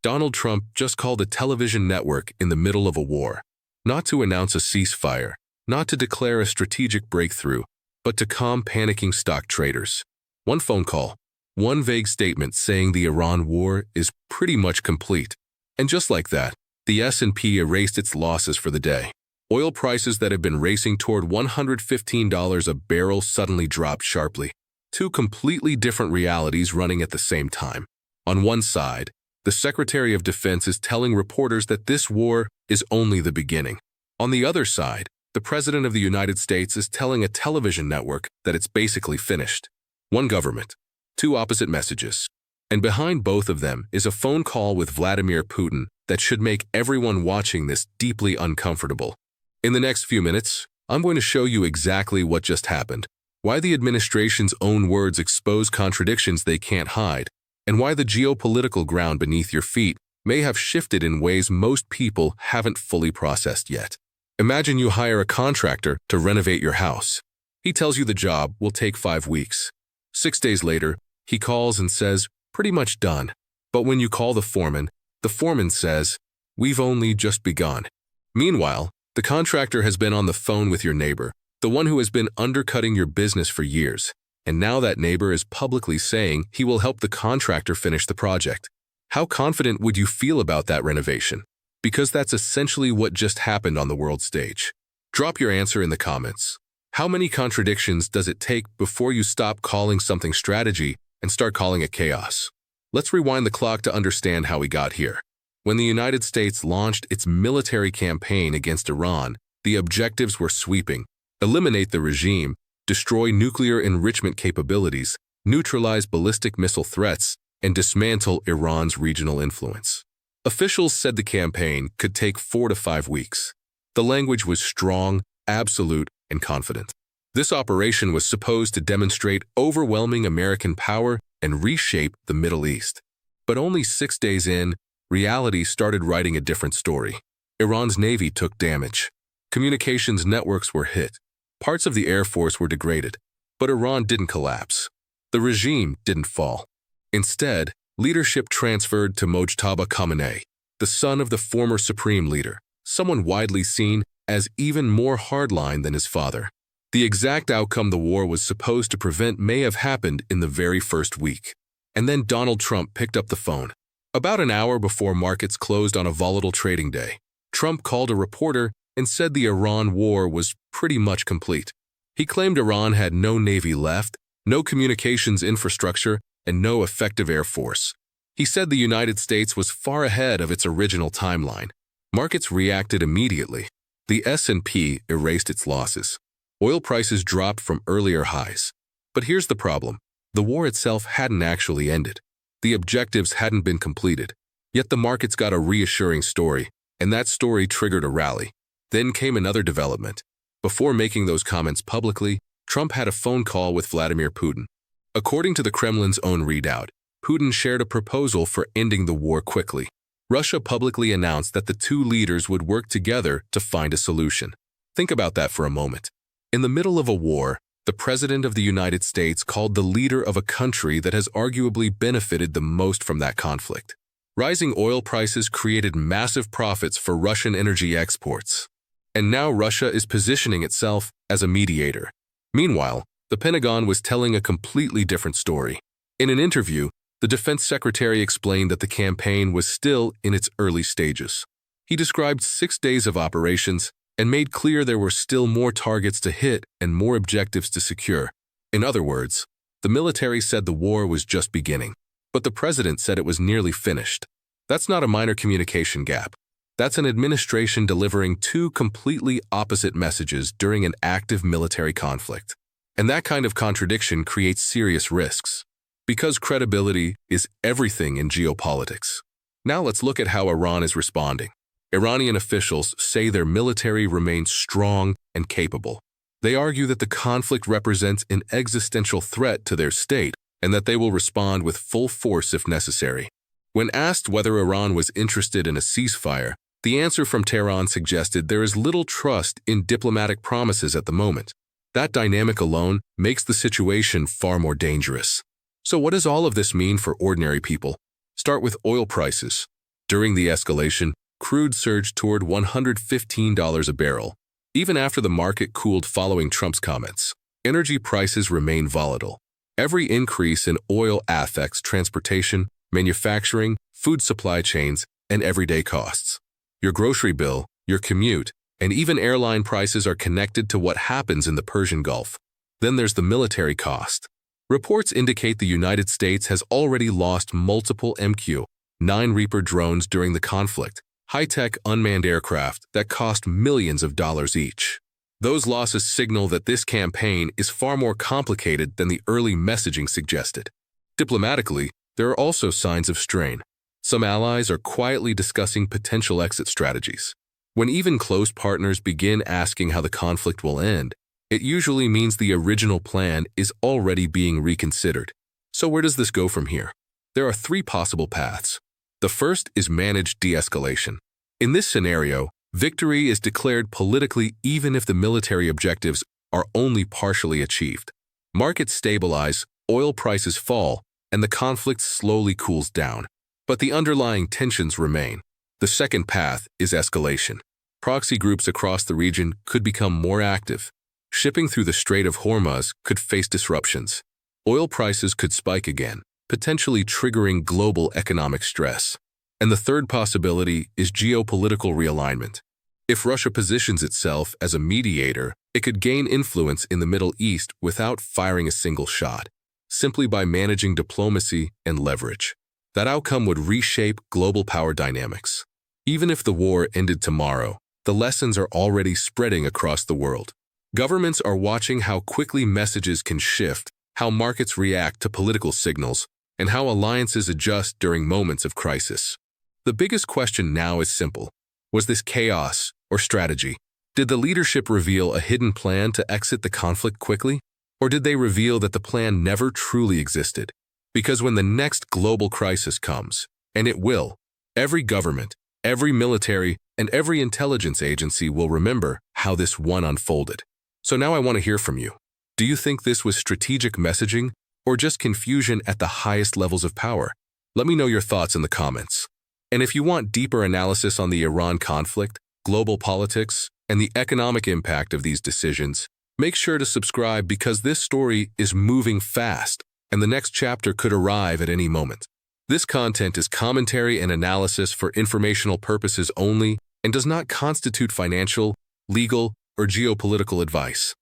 Donald Trump just called a television network in the middle of a war, not to announce a ceasefire, not to declare a strategic breakthrough, but to calm panicking stock traders. One phone call, one vague statement saying the Iran war is pretty much complete. And just like that, the S&P erased its losses for the day. Oil prices that have been racing toward $115 a barrel suddenly dropped sharply. Two completely different realities running at the same time. On one side, the Secretary of Defense is telling reporters that this war is only the beginning. On the other side, the President of the United States is telling a television network that it's basically finished. One government, two opposite messages. And behind both of them is a phone call with Vladimir Putin that should make everyone watching this deeply uncomfortable. In the next few minutes, I'm going to show you exactly what just happened, why the administration's own words expose contradictions they can't hide, and why the geopolitical ground beneath your feet may have shifted in ways most people haven't fully processed yet. Imagine you hire a contractor to renovate your house. He tells you the job will take 5 weeks. 6 days later, he calls and says, pretty much done. But when you call the foreman says, we've only just begun. Meanwhile, the contractor has been on the phone with your neighbor, the one who has been undercutting your business for years. And now that neighbor is publicly saying he will help the contractor finish the project. How confident would you feel about that renovation? Because that's essentially what just happened on the world stage. Drop your answer in the comments. How many contradictions does it take before you stop calling something strategy and start calling it chaos? Let's rewind the clock to understand how we got here. When the United States launched its military campaign against Iran, the objectives were sweeping: eliminate the regime, destroy nuclear enrichment capabilities, neutralize ballistic missile threats, and dismantle Iran's regional influence. Officials said the campaign could take 4 to 5 weeks. The language was strong, absolute, and confident. This operation was supposed to demonstrate overwhelming American power and reshape the Middle East. But only 6 days in, reality started writing a different story. Iran's navy took damage. Communications networks were hit. Parts of the Air Force were degraded. But Iran didn't collapse. The regime didn't fall. Instead, leadership transferred to Mojtaba Khamenei, the son of the former supreme leader, someone widely seen as even more hardline than his father. The exact outcome the war was supposed to prevent may have happened in the very first week. And then Donald Trump picked up the phone. About an hour before markets closed on a volatile trading day, Trump called a reporter and said the Iran war was pretty much complete. He claimed Iran had no navy left, no communications infrastructure, and no effective air force. He said the United States was far ahead of its original timeline. Markets reacted immediately. The S&P erased its losses. Oil prices dropped from earlier highs. But here's the problem. The war itself hadn't actually ended. The objectives hadn't been completed. Yet the markets got a reassuring story, and that story triggered a rally. Then came another development. Before making those comments publicly, Trump had a phone call with Vladimir Putin. According to the Kremlin's own readout, Putin shared a proposal for ending the war quickly. Russia publicly announced that the two leaders would work together to find a solution. Think about that for a moment. In the middle of a war, the President of the United States called the leader of a country that has arguably benefited the most from that conflict. Rising oil prices created massive profits for Russian energy exports. And now Russia is positioning itself as a mediator. Meanwhile, the Pentagon was telling a completely different story. In an interview, the Defense Secretary explained that the campaign was still in its early stages. He described 6 days of operations and made clear there were still more targets to hit and more objectives to secure. In other words, the military said the war was just beginning, but the president said it was nearly finished. That's not a minor communication gap. That's an administration delivering two completely opposite messages during an active military conflict. And that kind of contradiction creates serious risks, because credibility is everything in geopolitics. Now let's look at how Iran is responding. Iranian officials say their military remains strong and capable. They argue that the conflict represents an existential threat to their state and that they will respond with full force if necessary. When asked whether Iran was interested in a ceasefire, the answer from Tehran suggested there is little trust in diplomatic promises at the moment. That dynamic alone makes the situation far more dangerous. So what does all of this mean for ordinary people? Start with oil prices. During the escalation, crude surged toward $115 a barrel. Even after the market cooled following Trump's comments, energy prices remain volatile. Every increase in oil affects transportation, manufacturing, food supply chains, and everyday costs. Your grocery bill, your commute, and even airline prices are connected to what happens in the Persian Gulf. Then there's the military cost. Reports indicate the United States has already lost multiple MQ-9 Reaper drones during the conflict, high-tech unmanned aircraft that cost millions of dollars each. Those losses signal that this campaign is far more complicated than the early messaging suggested. Diplomatically, there are also signs of strain. Some allies are quietly discussing potential exit strategies. When even close partners begin asking how the conflict will end, it usually means the original plan is already being reconsidered. So where does this go from here? There are three possible paths. The first is managed de-escalation. In this scenario, victory is declared politically even if the military objectives are only partially achieved. Markets stabilize, oil prices fall, and the conflict slowly cools down. But the underlying tensions remain. The second path is escalation. Proxy groups across the region could become more active. Shipping through the Strait of Hormuz could face disruptions. Oil prices could spike again, potentially triggering global economic stress. And the third possibility is geopolitical realignment. If Russia positions itself as a mediator, it could gain influence in the Middle East without firing a single shot, simply by managing diplomacy and leverage. That outcome would reshape global power dynamics. Even if the war ended tomorrow, the lessons are already spreading across the world. Governments are watching how quickly messages can shift, how markets react to political signals, and how alliances adjust during moments of crisis. The biggest question now is simple. Was this chaos or strategy? Did the leadership reveal a hidden plan to exit the conflict quickly? Or did they reveal that the plan never truly existed? Because when the next global crisis comes, and it will, every government, every military, and every intelligence agency will remember how this one unfolded. So now I want to hear from you. Do you think this was strategic messaging or just confusion at the highest levels of power? Let me know your thoughts in the comments. And if you want deeper analysis on the Iran conflict, global politics, and the economic impact of these decisions, make sure to subscribe because this story is moving fast and the next chapter could arrive at any moment. This content is commentary and analysis for informational purposes only and does not constitute financial, legal, or geopolitical advice.